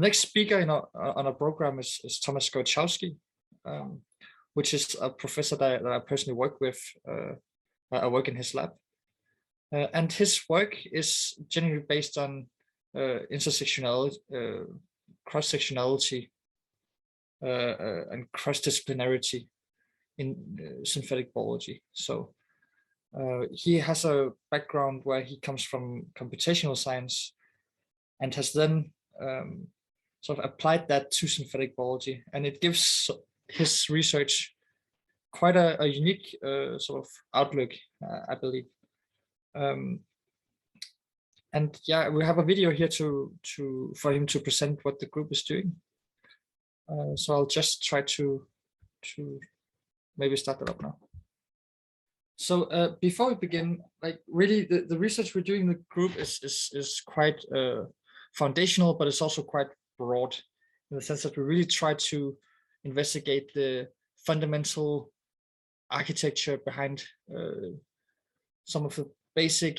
Next speaker on our program is Thomas Gorochowski, which is a professor that I personally work with. I work in his lab. And his work is generally based on intersectionality, cross-sectionality, and cross-disciplinarity in synthetic biology. So he has a background where he comes from computational science and has then sort of applied that to synthetic biology, and it gives his research quite a unique sort of outlook, I believe. And yeah, we have a video here for him to present what the group is doing. So I'll just try to maybe start that up now. So before we begin, like really the research we're doing in the group is quite foundational, but it's also quite broad in the sense that we really try to investigate the fundamental architecture behind some of the basic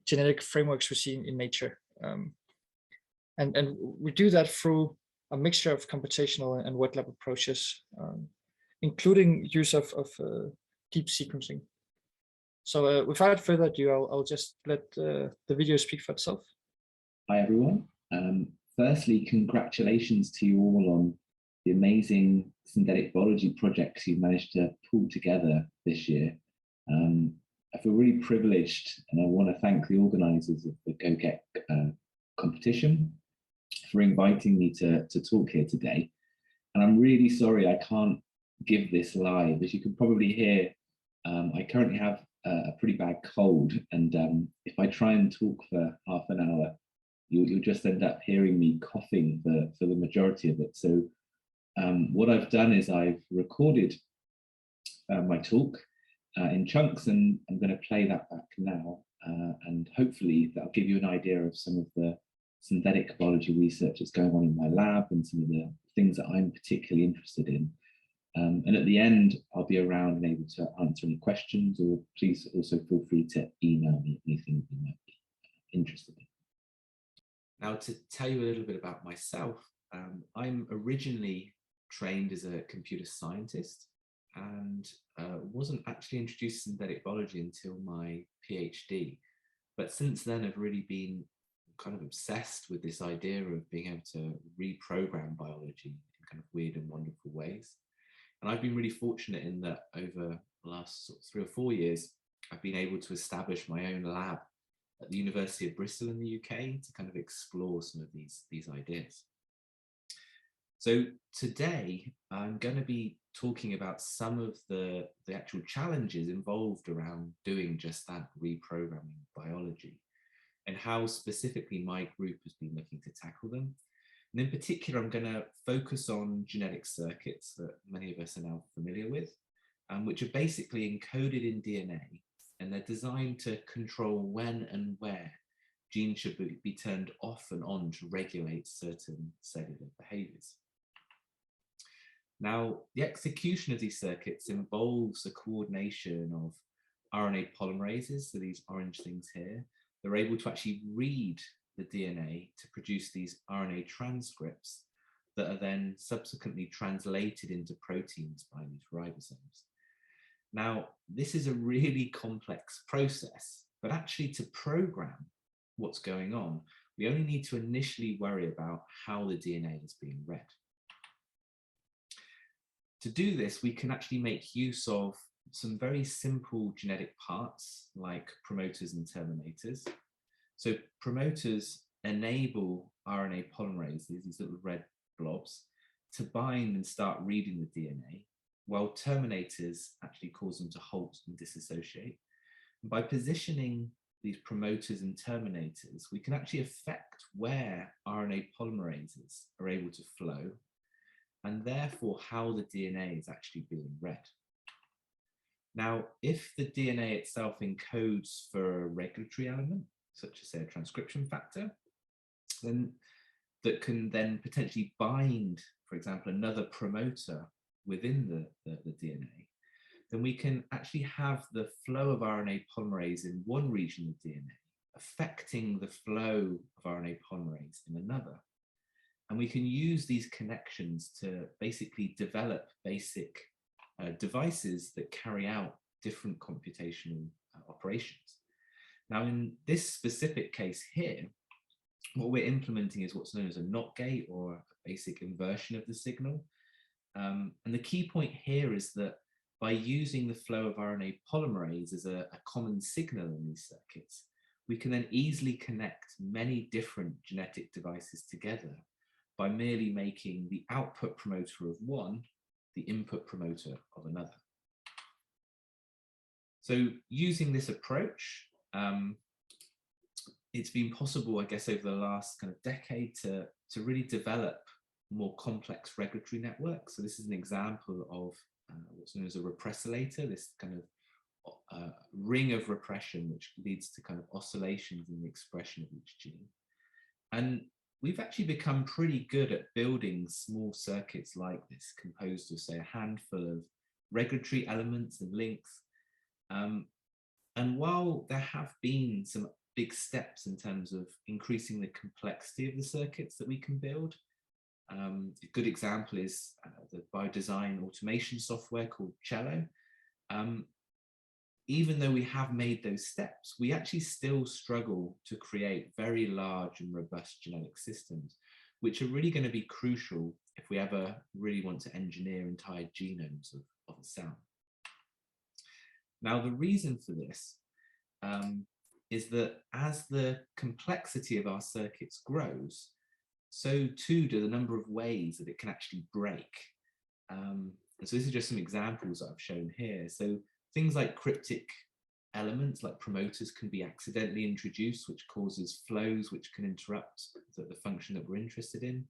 genetic frameworks we see in nature. And we do that through a mixture of computational and wet lab approaches, including use of deep sequencing. So without further ado, I'll just let the video speak for itself. Hi, everyone. Firstly, congratulations to you all on the amazing synthetic biology projects you've managed to pull together this year. I feel really privileged, and I want to thank the organisers of the Gogec competition for inviting me to talk here today. And I'm really sorry I can't give this live. As you can probably hear, I currently have a pretty bad cold, and if I try and talk for half an hour, you'll just end up hearing me coughing for the majority of it. So what I've done is I've recorded my talk in chunks, and I'm going to play that back now, and hopefully that'll give you an idea of some of the synthetic biology research that's going on in my lab and some of the things that I'm particularly interested in. And at the end, I'll be around and able to answer any questions, or please also feel free to email me anything you might be interested in. Now, to tell you a little bit about myself, I'm originally trained as a computer scientist, and wasn't actually introduced to synthetic biology until my PhD. But since then, I've really been kind of obsessed with this idea of being able to reprogram biology in kind of weird and wonderful ways. And I've been really fortunate in that over the last sort of 3 or 4 years, I've been able to establish my own lab at the University of Bristol in the UK to kind of explore some of these ideas. So today, I'm going to be talking about some of the actual challenges involved around doing just that, reprogramming biology, and how specifically my group has been looking to tackle them. And in particular, I'm going to focus on genetic circuits that many of us are now familiar with, which are basically encoded in DNA, and they're designed to control when and where genes should be turned off and on to regulate certain cellular behaviors. Now, the execution of these circuits involves a coordination of RNA polymerases, so these orange things here. They're able to actually read the DNA to produce these RNA transcripts that are then subsequently translated into proteins by these ribosomes. Now, this is a really complex process, but actually to program what's going on, we only need to initially worry about how the DNA is being read. To do this, we can actually make use of some very simple genetic parts like promoters and terminators. So promoters enable RNA polymerases, these little red blobs, to bind and start reading the DNA, while terminators actually cause them to halt and disassociate. And by positioning these promoters and terminators, we can actually affect where RNA polymerases are able to flow, and therefore how the DNA is actually being read. Now, if the DNA itself encodes for a regulatory element, such as say a transcription factor, then that can then potentially bind, for example, another promoter within the DNA, then we can actually have the flow of RNA polymerase in one region of DNA affecting the flow of RNA polymerase in another. And we can use these connections to basically develop basic devices that carry out different computational operations. Now, in this specific case here, what we're implementing is what's known as a NOT gate, or a basic inversion of the signal. And the key point here is that by using the flow of RNA polymerase as a common signal in these circuits, we can then easily connect many different genetic devices together by merely making the output promoter of one the input promoter of another. So using this approach, it's been possible, I guess, over the last kind of decade to really develop more complex regulatory networks. So this is an example of what's known as a repressilator, this kind of ring of repression, which leads to kind of oscillations in the expression of each gene. And we've actually become pretty good at building small circuits like this, composed of, say, a handful of regulatory elements and links. And while there have been some big steps in terms of increasing the complexity of the circuits that we can build, a good example is the BioDesign automation software called Cello. Even though we have made those steps, we actually still struggle to create very large and robust genetic systems, which are really going to be crucial if we ever really want to engineer entire genomes of a cell. Now, the reason for this is that as the complexity of our circuits grows, so too do the number of ways that it can actually break. And so this is just some examples that I've shown here. So things like cryptic elements like promoters can be accidentally introduced, which causes flows which can interrupt the function that we're interested in.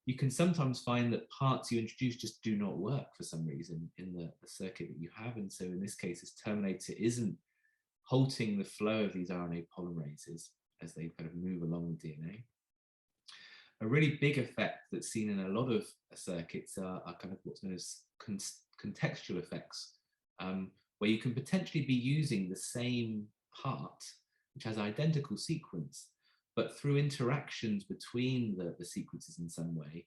You can sometimes find that parts you introduce just do not work for some reason in the circuit that you have. And so in this case, this terminator isn't halting the flow of these RNA polymerases as they kind of move along the DNA. A really big effect that's seen in a lot of circuits are kind of what's known as contextual effects, where you can potentially be using the same part, which has identical sequence, but through interactions between the sequences in some way,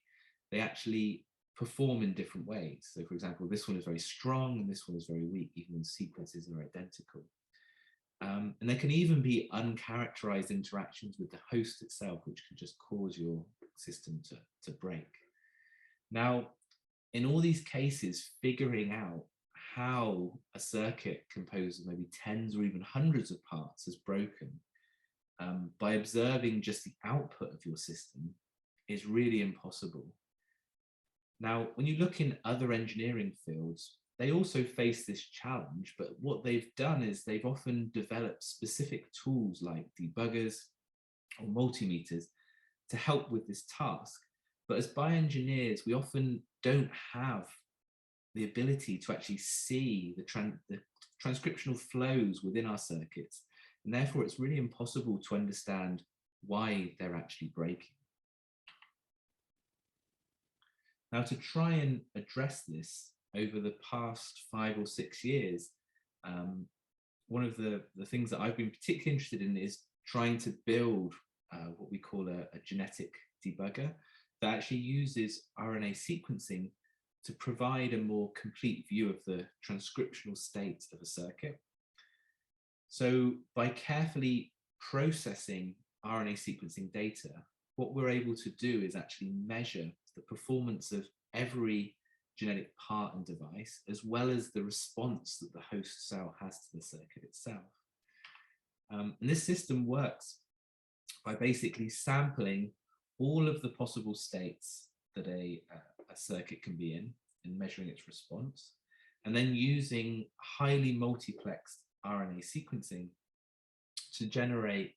they actually perform in different ways. So for example, this one is very strong and this one is very weak, even when sequences are identical. And there can even be uncharacterized interactions with the host itself, which can just cause your system to break. Now, in all these cases, figuring out how a circuit composed of maybe tens or even hundreds of parts is broken by observing just the output of your system is really impossible. Now, when you look in other engineering fields, they also face this challenge, but what they've done is they've often developed specific tools like debuggers or multimeters to help with this task. But as bioengineers, we often don't have the ability to actually see the transcriptional flows within our circuits. And therefore, it's really impossible to understand why they're actually breaking. Now, to try and address this, over the past 5 or 6 years, one of the things that I've been particularly interested in is trying to build what we call a genetic debugger that actually uses RNA sequencing to provide a more complete view of the transcriptional state of a circuit. So by carefully processing RNA sequencing data, what we're able to do is actually measure the performance of every genetic part and device, as well as the response that the host cell has to the circuit itself. And this system works by basically sampling all of the possible states that a circuit can be in and measuring its response, and then using highly multiplexed RNA sequencing to generate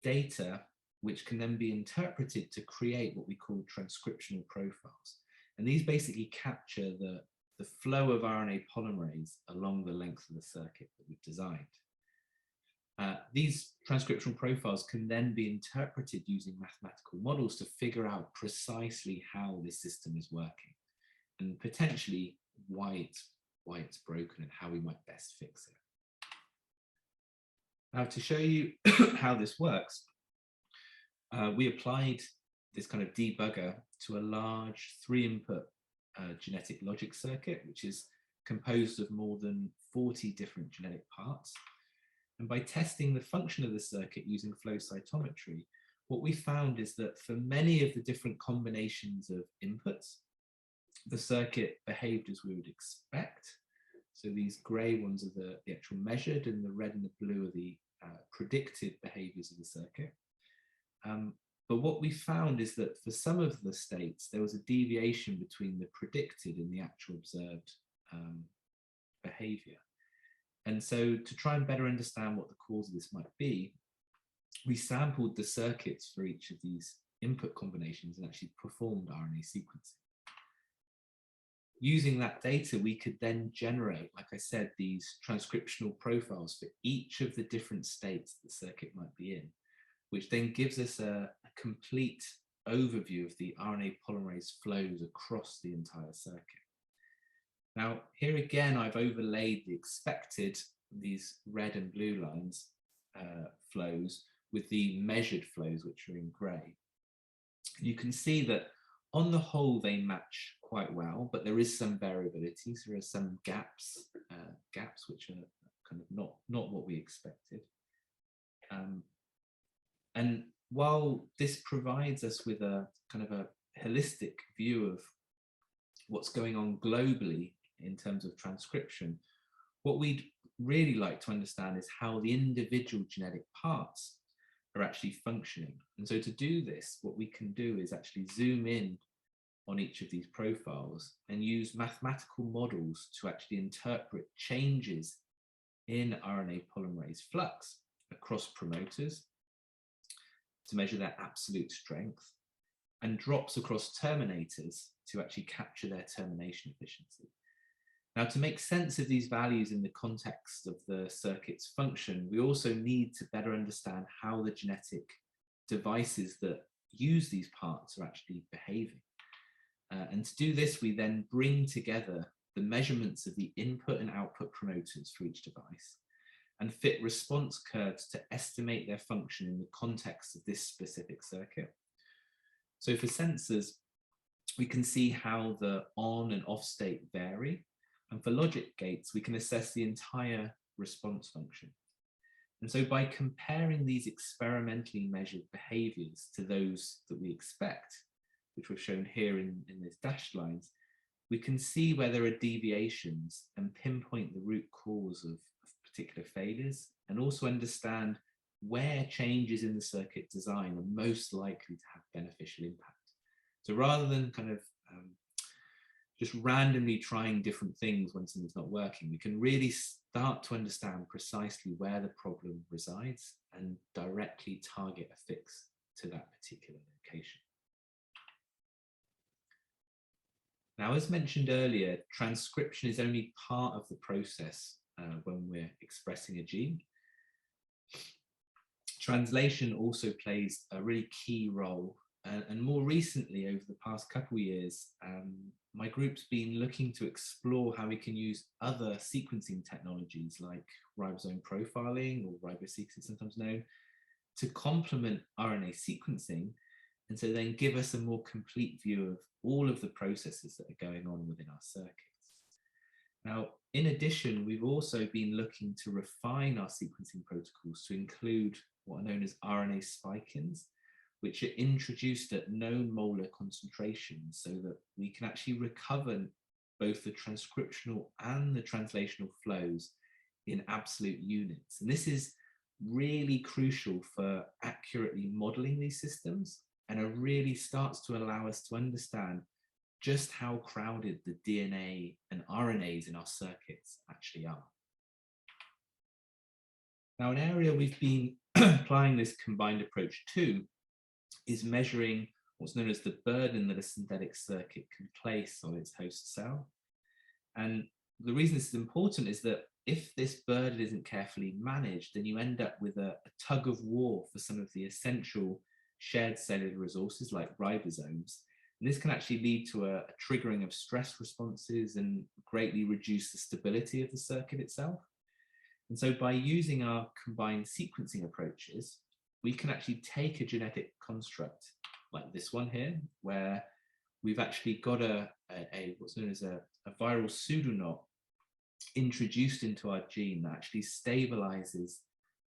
data which can then be interpreted to create what we call transcriptional profiles. And these basically capture the flow of RNA polymerase along the length of the circuit that we've designed. These transcriptional profiles can then be interpreted using mathematical models to figure out precisely how this system is working and potentially why it's broken and how we might best fix it. Now, to show you how this works, we applied this kind of debugger to a large 3-input genetic logic circuit, which is composed of more than 40 different genetic parts. And by testing the function of the circuit using flow cytometry, what we found is that for many of the different combinations of inputs, the circuit behaved as we would expect. So these gray ones are the actual measured, and the red and the blue are the predicted behaviors of the circuit. But what we found is that for some of the states, there was a deviation between the predicted and the actual observed behavior. And so to try and better understand what the cause of this might be, we sampled the circuits for each of these input combinations and actually performed RNA sequencing. Using that data, we could then generate, like I said, these transcriptional profiles for each of the different states the circuit might be in, which then gives us a complete overview of the RNA polymerase flows across the entire circuit. Now, here again, I've overlaid the expected, these red and blue lines, flows, with the measured flows, which are in gray. You can see that on the whole, they match quite well, but there is some variability. So there are some gaps which are kind of not what we expected. And while this provides us with a kind of a holistic view of what's going on globally in terms of transcription, what we'd really like to understand is how the individual genetic parts are actually functioning. And so to do this, what we can do is actually zoom in on each of these profiles and use mathematical models to actually interpret changes in RNA polymerase flux across promoters to measure their absolute strength, and drops across terminators to actually capture their termination efficiency. Now, to make sense of these values in the context of the circuit's function, we also need to better understand how the genetic devices that use these parts are actually behaving. And to do this, we then bring together the measurements of the input and output promoters for each device and fit response curves to estimate their function in the context of this specific circuit. So for sensors, we can see how the on and off state vary. And for logic gates, we can assess the entire response function. And so by comparing these experimentally measured behaviors to those that we expect, which we've shown here in these dashed lines, we can see where there are deviations and pinpoint the root cause of particular failures, and also understand where changes in the circuit design are most likely to have beneficial impact. So rather than kind of just randomly trying different things when something's not working, we can really start to understand precisely where the problem resides and directly target a fix to that particular location. Now, as mentioned earlier, transcription is only part of the process when we're expressing a gene. Translation also plays a really key role. And more recently, over the past couple of years, my group's been looking to explore how we can use other sequencing technologies like ribosome profiling, or Ribo-seq is sometimes known, to complement RNA sequencing, and so then give us a more complete view of all of the processes that are going on within our circuits. Now, in addition, we've also been looking to refine our sequencing protocols to include what are known as RNA spike-ins, which are introduced at known molar concentrations so that we can actually recover both the transcriptional and the translational flows in absolute units. And this is really crucial for accurately modeling these systems, and it really starts to allow us to understand just how crowded the DNA and RNAs in our circuits actually are. Now, an area we've been applying this combined approach to is measuring what's known as the burden that a synthetic circuit can place on its host cell. And the reason this is important is that if this burden isn't carefully managed, then you end up with a tug of war for some of the essential shared cellular resources like ribosomes. And this can actually lead to a triggering of stress responses and greatly reduce the stability of the circuit itself. And so by using our combined sequencing approaches, we can actually take a genetic construct like this one here, where we've actually got a what's known as a viral pseudoknot introduced into our gene that actually stabilizes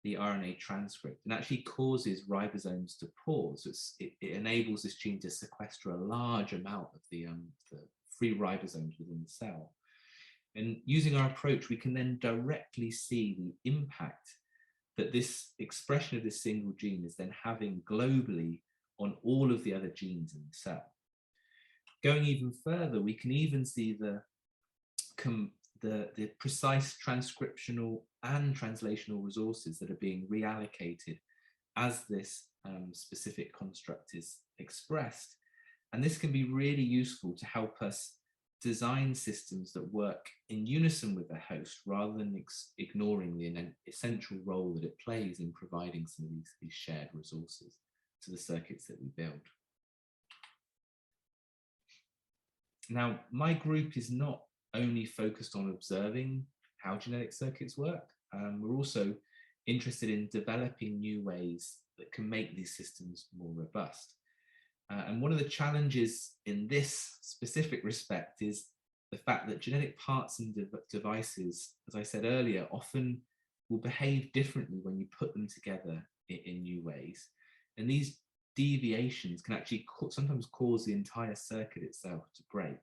the RNA transcript and actually causes ribosomes to pause. So it enables this gene to sequester a large amount of the free ribosomes within the cell. And using our approach, we can then directly see the impact that this expression of this single gene is then having globally on all of the other genes in the cell. Going even further, we can even see the precise transcriptional and translational resources that are being reallocated as this specific construct is expressed. And this can be really useful to help us design systems that work in unison with their host rather than ignoring the essential role that it plays in providing some of these shared resources to the circuits that we build. Now, my group is not only focused on observing how genetic circuits work. We're also interested in developing new ways that can make these systems more robust. And one of the challenges in this specific respect is the fact that genetic parts and devices, as I said earlier, often will behave differently when you put them together in new ways. And these deviations can actually sometimes cause the entire circuit itself to break.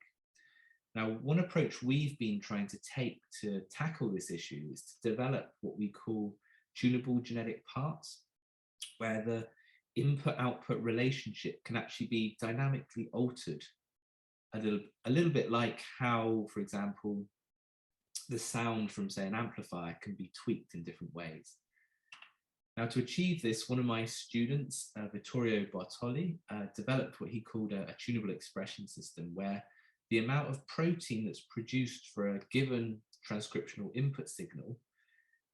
Now, one approach we've been trying to take to tackle this issue is to develop what we call tunable genetic parts, where the input-output relationship can actually be dynamically altered, a little bit like how, for example, the sound from, say, an amplifier can be tweaked in different ways. Now, to achieve this, one of my students, Vittorio Bartoli, developed what he called a tunable expression system, where the amount of protein that's produced for a given transcriptional input signal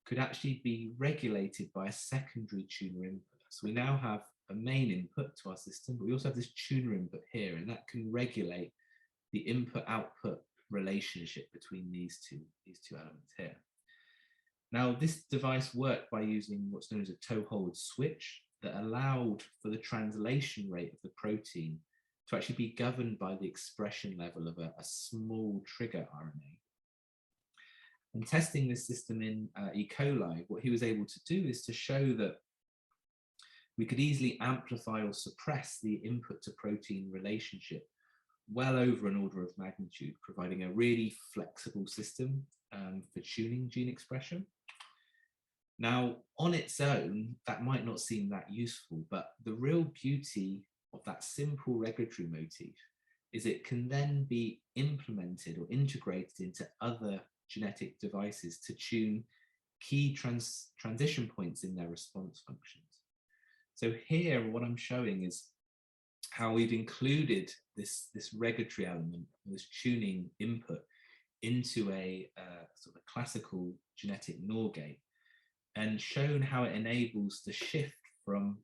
could actually be regulated by a secondary tuner input. So we now have a main input to our system, but we also have this tuner input here, and that can regulate the input-output relationship between these two elements here. Now, this device worked by using what's known as a Toehold switch that allowed for the translation rate of the protein to actually be governed by the expression level of a small trigger RNA. And testing this system in E. coli, what he was able to do is to show that we could easily amplify or suppress the input to protein relationship well over an order of magnitude, providing a really flexible system for tuning gene expression. Now, on its own, that might not seem that useful, but the real beauty of that simple regulatory motif is it can then be implemented or integrated into other genetic devices to tune key transition points in their response functions. So here, what I'm showing is how we've included this regulatory element, this tuning input, into a sort of classical genetic NOR gate, and shown how it enables the shift from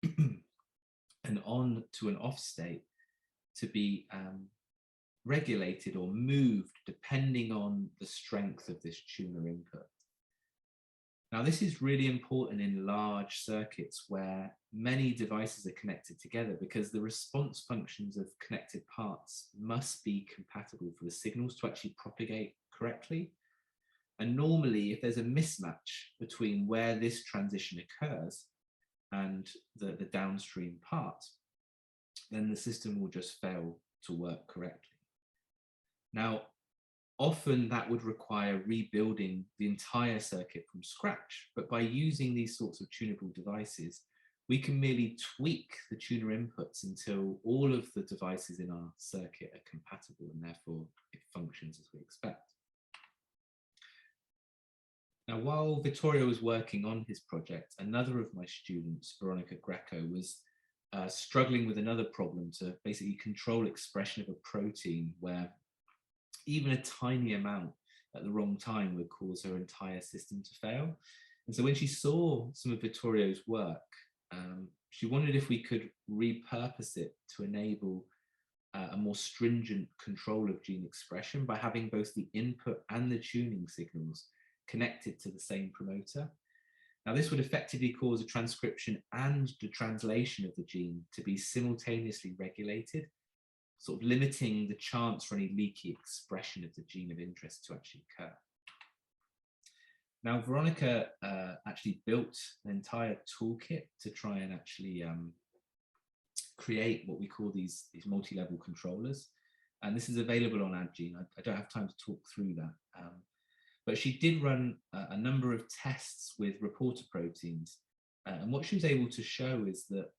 an on to an off state to be regulated or moved depending on the strength of this tuner input. Now, this is really important in large circuits where many devices are connected together, because the response functions of connected parts must be compatible for the signals to actually propagate correctly. And normally, if there's a mismatch between where this transition occurs and the downstream part, then the system will just fail to work correctly. Now, often that would require rebuilding the entire circuit from scratch, but by using these sorts of tunable devices, we can merely tweak the tuner inputs until all of the devices in our circuit are compatible, and therefore it functions as we expect. Now, while Vittorio was working on his project, another of my students, Veronica Greco, was struggling with another problem to basically control expression of a protein where even a tiny amount at the wrong time would cause her entire system to fail. And so when she saw some of Vittorio's work, she wondered if we could repurpose it to enable a more stringent control of gene expression by having both the input and the tuning signals connected to the same promoter. Now, this would effectively cause a transcription and the translation of the gene to be simultaneously regulated, sort of limiting the chance for any leaky expression of the gene of interest to actually occur. Now, Veronica actually built an entire toolkit to try and actually create what we call these multi-level controllers. And this is available on AdGene. I don't have time to talk through that. But she did run a number of tests with reporter proteins. And what she was able to show is that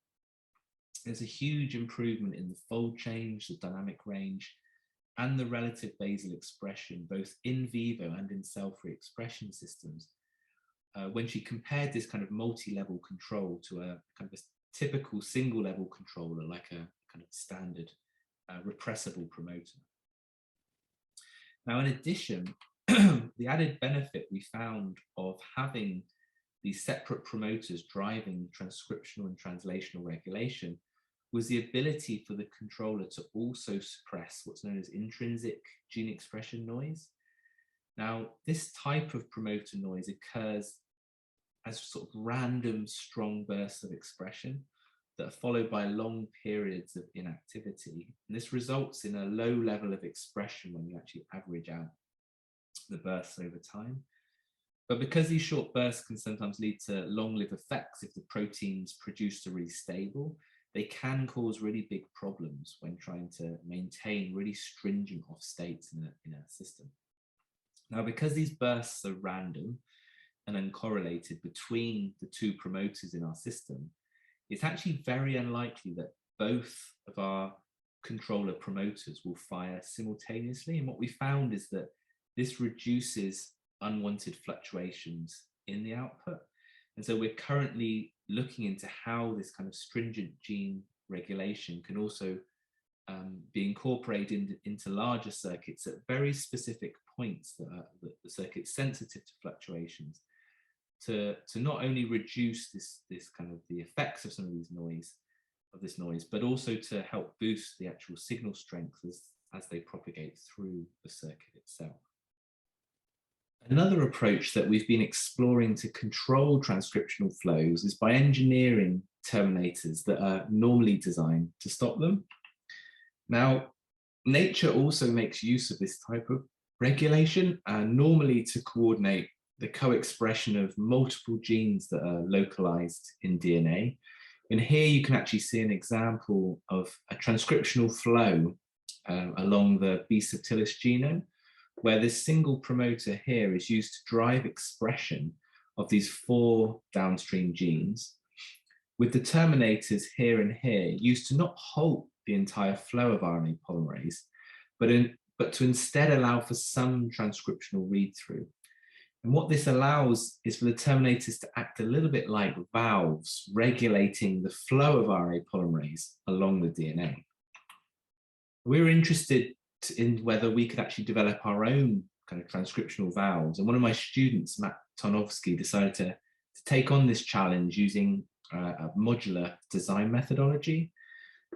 there's a huge improvement in the fold change, the dynamic range, and the relative basal expression, both in vivo and in cell-free expression systems, when she compared this kind of multi-level control to a kind of a typical single-level controller, like a kind of standard repressible promoter. Now, in addition, the added benefit we found of having these separate promoters driving transcriptional and translational regulation was the ability for the controller to also suppress what's known as intrinsic gene expression noise. Now, this type of promoter noise occurs as sort of random strong bursts of expression that are followed by long periods of inactivity. And this results in a low level of expression when you actually average out the bursts over time. But because these short bursts can sometimes lead to long-lived effects if the proteins produced are really stable, they can cause really big problems when trying to maintain really stringent off states in a system. Now, because these bursts are random and uncorrelated between the two promoters in our system, it's actually very unlikely that both of our controller promoters will fire simultaneously. And what we found is that this reduces unwanted fluctuations in the output. And so we're currently looking into how this kind of stringent gene regulation can also be incorporated into larger circuits at very specific points that the circuit's sensitive to fluctuations, to not only reduce this kind of the effects of some of this noise, but also to help boost the actual signal strength as they propagate through the circuit itself. Another approach that we've been exploring to control transcriptional flows is by engineering terminators that are normally designed to stop them. Now, nature also makes use of this type of regulation, normally to coordinate the co-expression of multiple genes that are localized in DNA. And here you can actually see an example of a transcriptional flow along the B subtilis genome, where this single promoter here is used to drive expression of these 4 downstream genes, with the terminators here and here used to not halt the entire flow of RNA polymerase, but to instead allow for some transcriptional read-through. And what this allows is for the terminators to act a little bit like valves, regulating the flow of RNA polymerase along the DNA. We were interested in whether we could actually develop our own kind of transcriptional valves. And one of my students, Matt Tarnowski, decided to take on this challenge using a modular design methodology.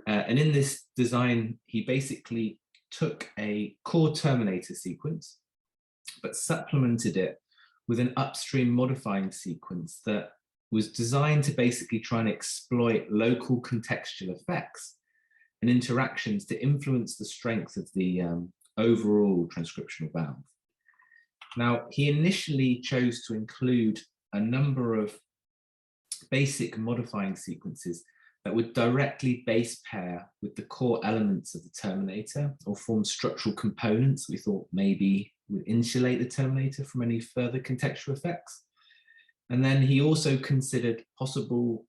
And in this design, he basically took a core terminator sequence, but supplemented it with an upstream modifying sequence that was designed to basically try and exploit local contextual effects and interactions to influence the strength of the overall transcriptional valve. Now, he initially chose to include a number of basic modifying sequences that would directly base pair with the core elements of the terminator or form structural components we thought maybe would insulate the terminator from any further contextual effects. And then he also considered possible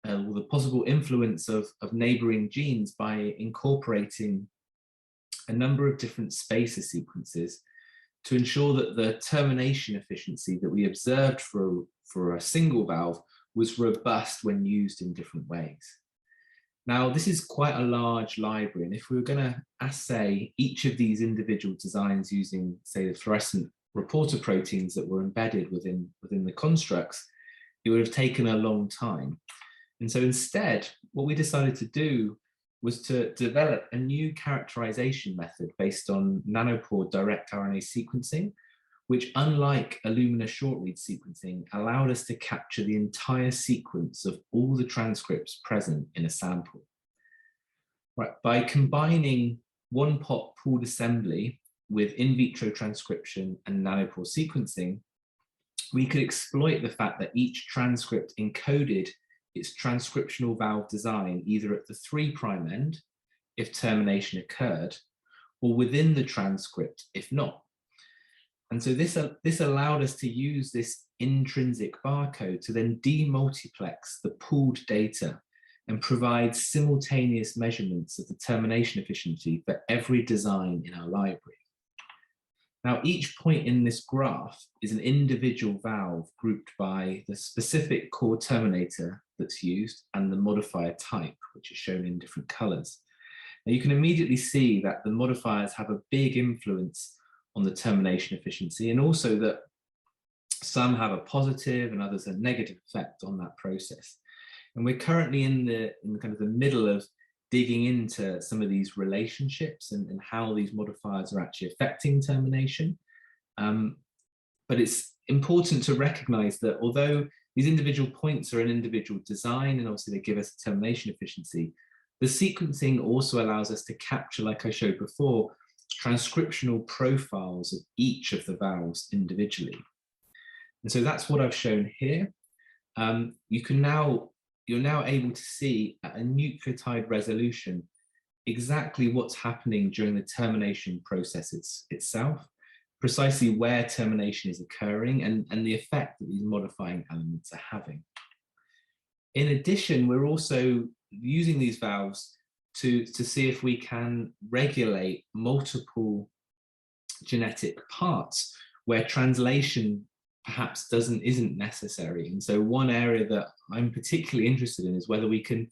the possible influence of neighboring genes by incorporating a number of different spacer sequences to ensure that the termination efficiency that we observed for a single valve was robust when used in different ways. Now, this is quite a large library, and if we were going to assay each of these individual designs using, say, the fluorescent reporter proteins that were embedded within the constructs, it would have taken a long time. And so instead, what we decided to do was to develop a new characterization method based on nanopore direct RNA sequencing, which, unlike Illumina short-read sequencing, allowed us to capture the entire sequence of all the transcripts present in a sample. Right, by combining one-pot pooled assembly with in vitro transcription and nanopore sequencing, we could exploit the fact that each transcript encoded its transcriptional valve design either at the 3' end, if termination occurred, or within the transcript, if not. And so this allowed us to use this intrinsic barcode to then demultiplex the pooled data and provide simultaneous measurements of the termination efficiency for every design in our library. Now, each point in this graph is an individual valve grouped by the specific core terminator that's used and the modifier type, which is shown in different colors. Now, you can immediately see that the modifiers have a big influence on the termination efficiency, and also that some have a positive and others a negative effect on that process. And we're currently in the kind of the middle of digging into some of these relationships and how these modifiers are actually affecting termination. But it's important to recognize that although these individual points are an individual design, and obviously they give us a termination efficiency, the sequencing also allows us to capture, like I showed before, transcriptional profiles of each of the valves individually. And so that's what I've shown here. You're now able to see at a nucleotide resolution exactly what's happening during the termination process itself, precisely where termination is occurring and the effect that these modifying elements are having. In addition, we're also using these valves to see if we can regulate multiple genetic parts where translation perhaps isn't necessary. And so one area that I'm particularly interested in is whether we can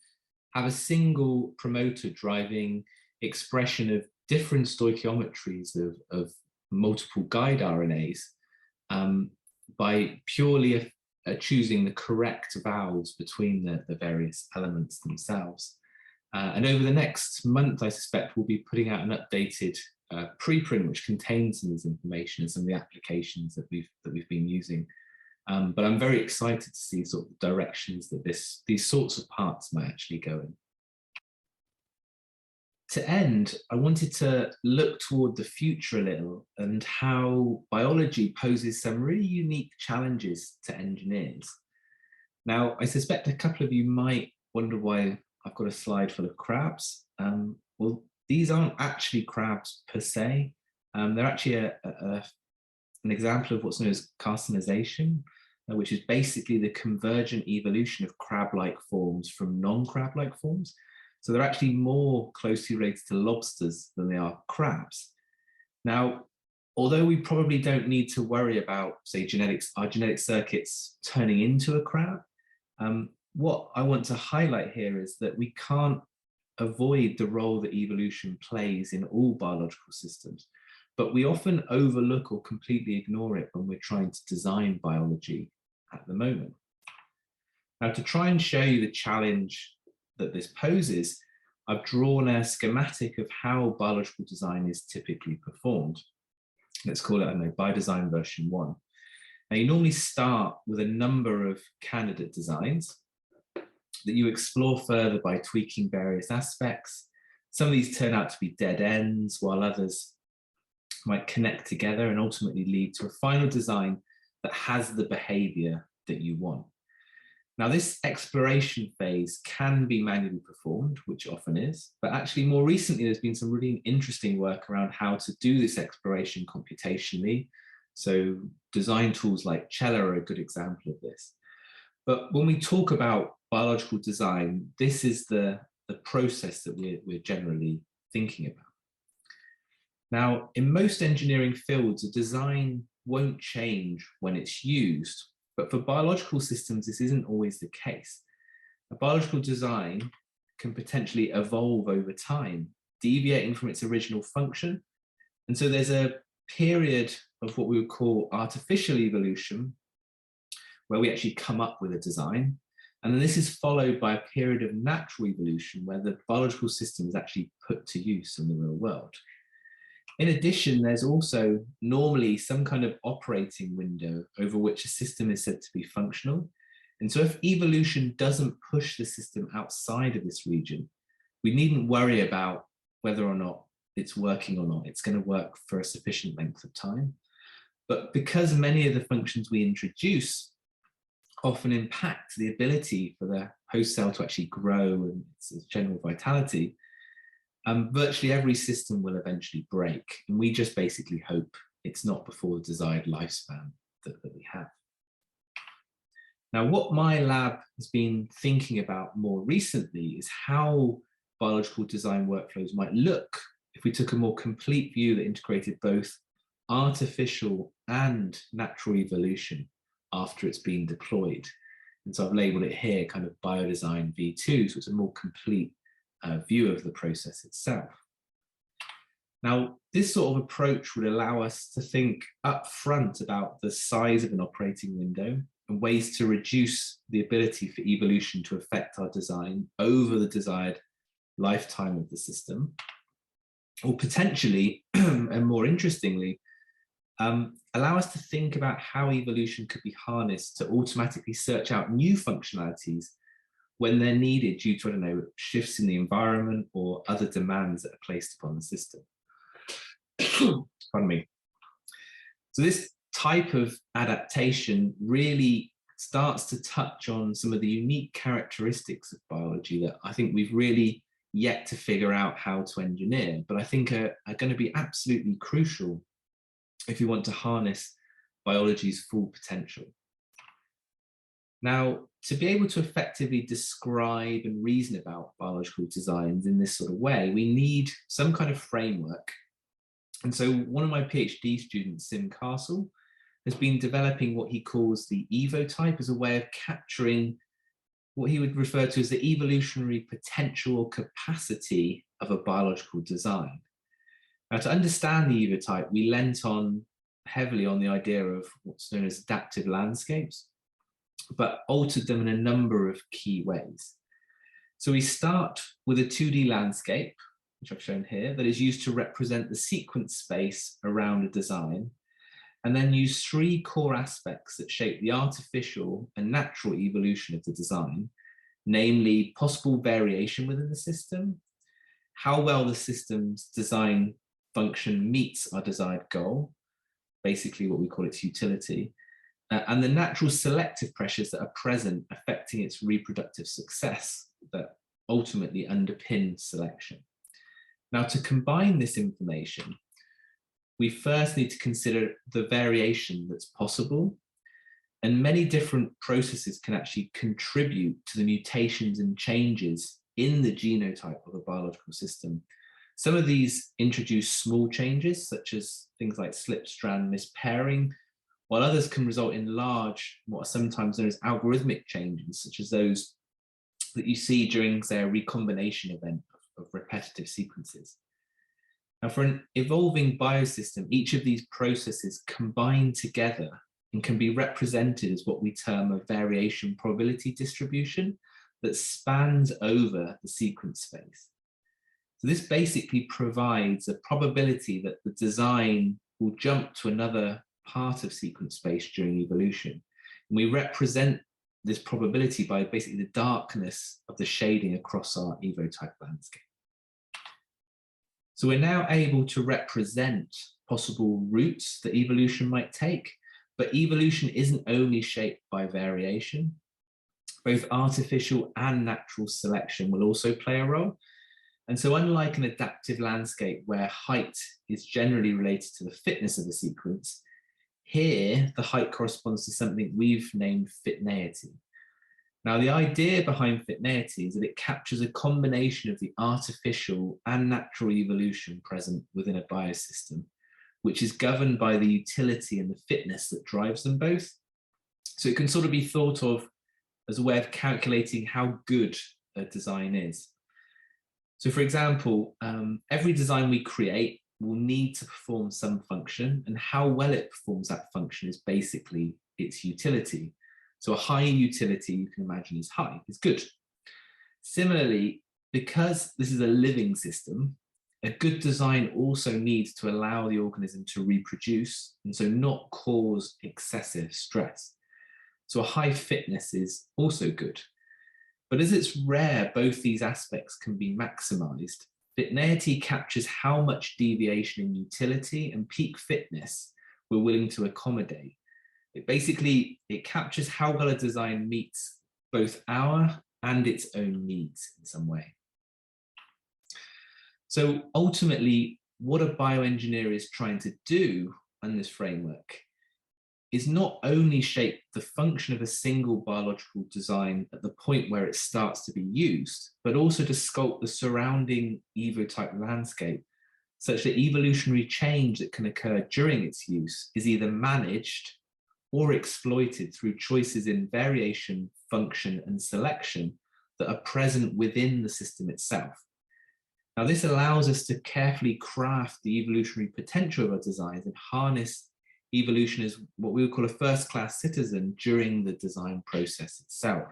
have a single promoter driving expression of different stoichiometries of multiple guide RNAs by purely choosing the correct valves between the various elements themselves. And over the next month, I suspect we'll be putting out an updated preprint which contains some of this information and some of the applications that we've been using. But I'm very excited to see sort of directions that these sorts of parts might actually go in. To end, I wanted to look toward the future a little and how biology poses some really unique challenges to engineers. Now, I suspect a couple of you might wonder why I've got a slide full of crabs. Well, these aren't actually crabs per se. They're actually an example of what's known as carcinization, which is basically the convergent evolution of crab-like forms from non-crab-like forms. So they're actually more closely related to lobsters than they are crabs. Now, although we probably don't need to worry about, say, our genetic circuits turning into a crab, what I want to highlight here is that we can't avoid the role that evolution plays in all biological systems, but we often overlook or completely ignore it when we're trying to design biology at the moment. Now, to try and show you the challenge that this poses, I've drawn a schematic of how biological design is typically performed. Let's call it, I don't know, BioDesign version 1. Now, you normally start with a number of candidate designs that you explore further by tweaking various aspects. Some of these turn out to be dead ends, while others might connect together and ultimately lead to a final design that has the behavior that you want. Now, this exploration phase can be manually performed, which often is, but actually more recently, there's been some really interesting work around how to do this exploration computationally. So design tools like Cella are a good example of this. But when we talk about biological design, this is the process that we're generally thinking about. Now, in most engineering fields, a design won't change when it's used, but for biological systems, this isn't always the case. A biological design can potentially evolve over time, deviating from its original function. And so there's a period of what we would call artificial evolution, where we actually come up with a design. And then this is followed by a period of natural evolution, where the biological system is actually put to use in the real world. In addition, there's also normally some kind of operating window over which a system is said to be functional. And so if evolution doesn't push the system outside of this region, we needn't worry about whether or not it's working or not. It's going to work for a sufficient length of time. But because many of the functions we introduce often impact the ability for the host cell to actually grow and its general vitality, virtually every system will eventually break. And we just basically hope it's not before the desired lifespan that we have. Now, what my lab has been thinking about more recently is how biological design workflows might look if we took a more complete view that integrated both artificial and natural evolution after it's been deployed. And so I've labeled it here kind of biodesign V2, so it's a more complete view of the process itself. Now, this sort of approach would allow us to think up front about the size of an operating window and ways to reduce the ability for evolution to affect our design over the desired lifetime of the system, or potentially, and more interestingly, allow us to think about how evolution could be harnessed to automatically search out new functionalities when they're needed due to, I don't know, shifts in the environment or other demands that are placed upon the system. Pardon me. So this type of adaptation really starts to touch on some of the unique characteristics of biology that I think we've really yet to figure out how to engineer, but I think are going to be absolutely crucial if you want to harness biology's full potential. Now, to be able to effectively describe and reason about biological designs in this sort of way, we need some kind of framework. And so one of my PhD students, Sim Castle, has been developing what he calls the evotype as a way of capturing what he would refer to as the evolutionary potential or capacity of a biological design. Now, to understand the evotype, we lent on heavily on the idea of what's known as adaptive landscapes, but altered them in a number of key ways. So we start with a 2D landscape, which I've shown here, that is used to represent the sequence space around a design, and then use three core aspects that shape the artificial and natural evolution of the design, namely possible variation within the system, how well the system's design function meets our desired goal, basically what we call its utility, and the natural selective pressures that are present affecting its reproductive success that ultimately underpin selection. Now, to combine this information, we first need to consider the variation that's possible, and many different processes can actually contribute to the mutations and changes in the genotype of a biological system. Some of these introduce small changes, such as things like slip strand mispairing, while others can result in large, what are sometimes known as algorithmic changes, such as those that you see during, say, a recombination event of repetitive sequences. Now, for an evolving biosystem, each of these processes combine together and can be represented as what we term a variation probability distribution that spans over the sequence space. So this basically provides a probability that the design will jump to another part of sequence space during evolution. And we represent this probability by basically the darkness of the shading across our evotype landscape. So we're now able to represent possible routes that evolution might take, but evolution isn't only shaped by variation. Both artificial and natural selection will also play a role. And so unlike an adaptive landscape where height is generally related to the fitness of the sequence, here the height corresponds to something we've named fitneity. Now, the idea behind fitneity is that it captures a combination of the artificial and natural evolution present within a biosystem, which is governed by the utility and the fitness that drives them both. So it can sort of be thought of as a way of calculating how good a design is. So for example, every design we create will need to perform some function, and how well it performs that function is basically its utility. So a high utility, you can imagine, is high, is good. Similarly, because this is a living system, a good design also needs to allow the organism to reproduce, and so not cause excessive stress. So a high fitness is also good. But as it's rare both these aspects can be maximized, fitneity captures how much deviation in utility and peak fitness we're willing to accommodate. It captures how well a design meets both our and its own needs in some way. So ultimately, what a bioengineer is trying to do in this framework is not only shape the function of a single biological design at the point where it starts to be used, but also to sculpt the surrounding evotype landscape such that evolutionary change that can occur during its use is either managed or exploited through choices in variation, function, and selection that are present within the system itself. Now, this allows us to carefully craft the evolutionary potential of our designs and harness evolution as what we would call a first-class citizen during the design process itself.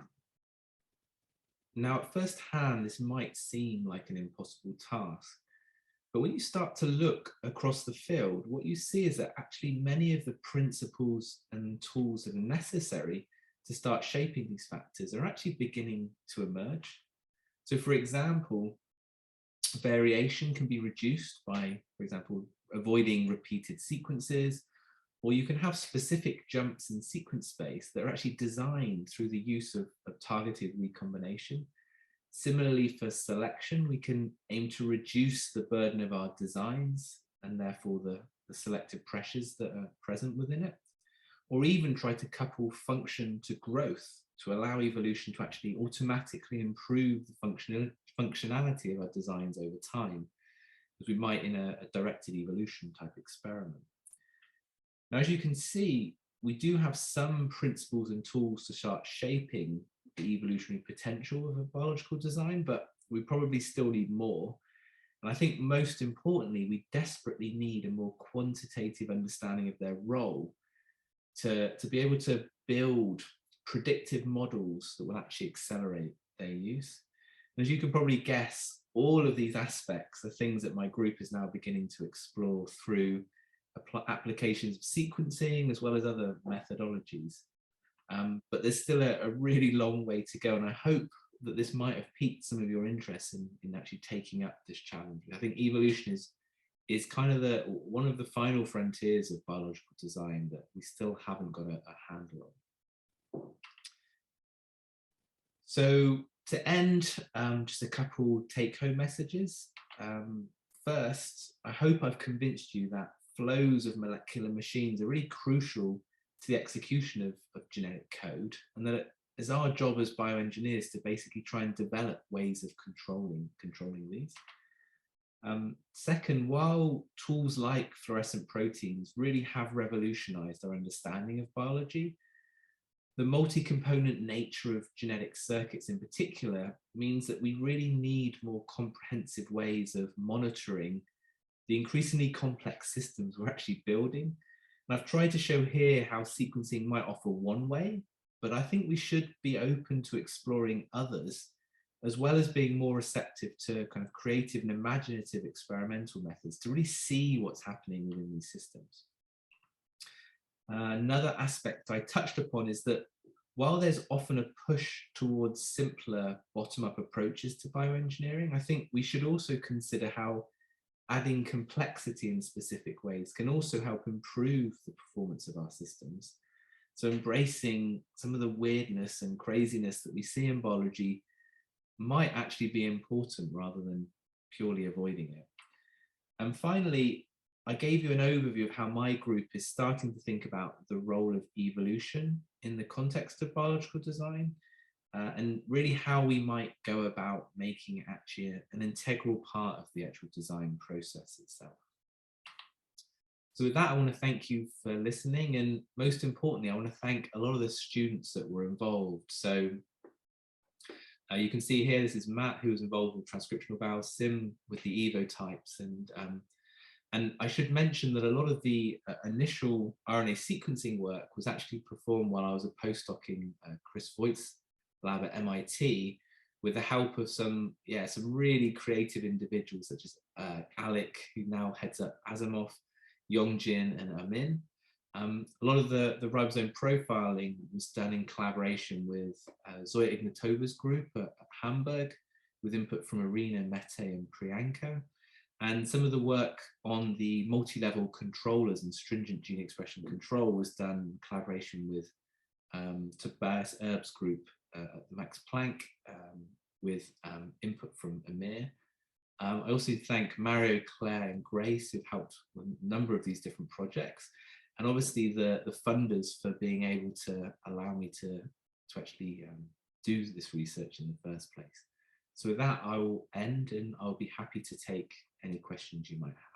Now, at first hand, this might seem like an impossible task, but when you start to look across the field, what you see is that actually many of the principles and tools that are necessary to start shaping these factors are actually beginning to emerge. So, for example, variation can be reduced by, for example, avoiding repeated sequences, or you can have specific jumps in sequence space that are actually designed through the use of targeted recombination. Similarly, for selection, we can aim to reduce the burden of our designs and therefore the selective pressures that are present within it, or even try to couple function to growth to allow evolution to actually automatically improve the functionality of our designs over time, as we might in a directed evolution type experiment. Now, as you can see, we do have some principles and tools to start shaping the evolutionary potential of a biological design, but we probably still need more. And I think most importantly, we desperately need a more quantitative understanding of their role to be able to build predictive models that will actually accelerate their use. And as you can probably guess, all of these aspects are things that my group is now beginning to explore through applications of sequencing as well as other methodologies. But there's still a really long way to go, and I hope that this might have piqued some of your interest in actually taking up this challenge. I think evolution is kind of one of the final frontiers of biological design that we still haven't got a handle on. So to end, just a couple take-home messages. First, I hope I've convinced you that flows of molecular machines are really crucial to the execution of genetic code, and that it is our job as bioengineers to basically try and develop ways of controlling these. Second, while tools like fluorescent proteins really have revolutionized our understanding of biology, the multi-component nature of genetic circuits in particular means that we really need more comprehensive ways of monitoring the increasingly complex systems we're actually building. And I've tried to show here how sequencing might offer one way, but I think we should be open to exploring others, as well as being more receptive to kind of creative and imaginative experimental methods to really see what's happening within these systems. Another aspect I touched upon is that while there's often a push towards simpler bottom-up approaches to bioengineering, I think we should also consider how adding complexity in specific ways can also help improve the performance of our systems. So embracing some of the weirdness and craziness that we see in biology might actually be important rather than purely avoiding it. And finally, I gave you an overview of how my group is starting to think about the role of evolution in the context of biological design, and really how we might go about making it actually an integral part of the actual design process itself. So with that, I want to thank you for listening, and most importantly, I want to thank a lot of the students that were involved. So you can see here, this is Matt, who was involved with transcriptional vowels, Sim with the Evo types, and I should mention that a lot of the initial RNA sequencing work was actually performed while I was a postdoc in Chris Voigt's lab at MIT, with the help of some really creative individuals such as Alec, who now heads up Asimov, Yongjin and Amin. A lot of the ribosome profiling was done in collaboration with Zoya Ignatova's group at Hamburg, with input from Irina, Mete and Priyanka. And some of the work on the multi-level controllers and stringent gene expression control was done in collaboration with Tobias Erb's group at the Max Planck, with input from Amir. I also thank Mario, Claire and Grace, who've helped with a number of these different projects. And obviously the funders for being able to allow me to actually do this research in the first place. So with that, I will end and I'll be happy to take any questions you might have.